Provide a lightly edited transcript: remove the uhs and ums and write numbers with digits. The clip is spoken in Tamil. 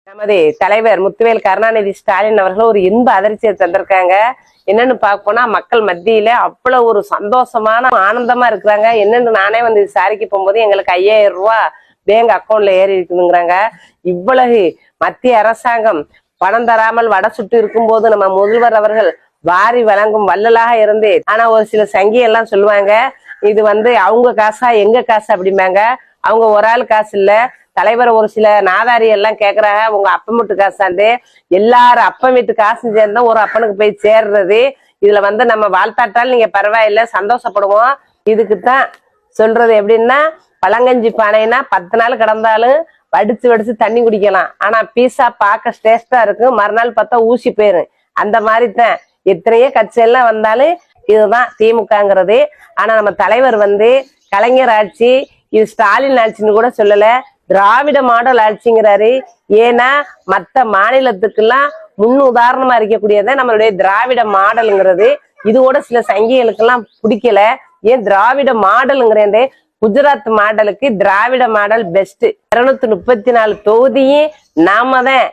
நமது தலைவர் முத்துவேல் கருணாநிதி ஸ்டாலின் அவர்கள் ஒரு இன்ப அதிர்ச்சியை தந்திருக்காங்க. என்னன்னு பார்ப்போம்னா, மக்கள் மத்தியில அவ்வளவு ஒரு சந்தோஷமான ஆனந்தமா இருக்கிறாங்க. என்னன்னு நானே வந்து விசாரிக்க போகும்போது எங்களுக்கு 5000 ரூபாய் பேங்க் அக்கௌண்ட்ல ஏறி இருக்குதுங்கிறாங்க. இவ்வளவு மத்திய அரசாங்கம் பணம் தராமல் வடை சுட்டு இருக்கும் போது நம்ம முதல்வர் அவர்கள் வாரி வழங்கும் வள்ளலாக இருந்து, ஆனா ஒரு சில சங்கி எல்லாம் சொல்லுவாங்க, இது வந்து அவங்க காசா எங்க காசு அப்படிம்பாங்க. அவங்க ஒரு ஆள் காசு இல்ல, தலைவர் ஒரு சில நாதாரி எல்லாம் கேக்குறாங்க, உங்க அப்பன் வீட்டு காசாந்து எல்லாரும் அப்பன் வீட்டு காசு சேர்ந்தா ஒரு அப்பனுக்கு போய் சேர்றது. இதுல வந்து நம்ம வாழ்த்தாட்டால் நீங்க பரவாயில்ல, சந்தோஷப்படுவோம். இதுக்குத்தான் சொல்றது எப்படின்னா, பழங்கஞ்சி பானைனா 10 நாள் கிடந்தாலும் வடிச்சு வடிச்சு தண்ணி குடிக்கலாம். ஆனா பீஸா பார்க்க டேஸ்டா இருக்கும், மறுநாள் பார்த்தா ஊசி போயிரும். அந்த மாதிரி தான் எத்தனையோ கட்சி எல்லாம் வந்தாலும் இதுதான் திமுகங்கிறது. ஆனா நம்ம தலைவர் வந்து கலைஞர் ஆட்சி, இது ஸ்டாலின் ஆட்சின்னு கூட சொல்லல, திராவிட மாடல் ஆட்சிங்கிறாரு. ஏன்னா மற்ற மாநிலத்துக்கெல்லாம் உதாரணமா இருக்கக்கூடியதான் நம்மளுடைய திராவிட மாடலுங்கிறது. இதோட சில சங்கிகளுக்கெல்லாம் பிடிக்கல. ஏன் திராவிட மாடலுங்கிறேன், குஜராத் மாடலுக்கு திராவிட மாடல் பெஸ்ட். 234 தொகுதியும் நாம தான்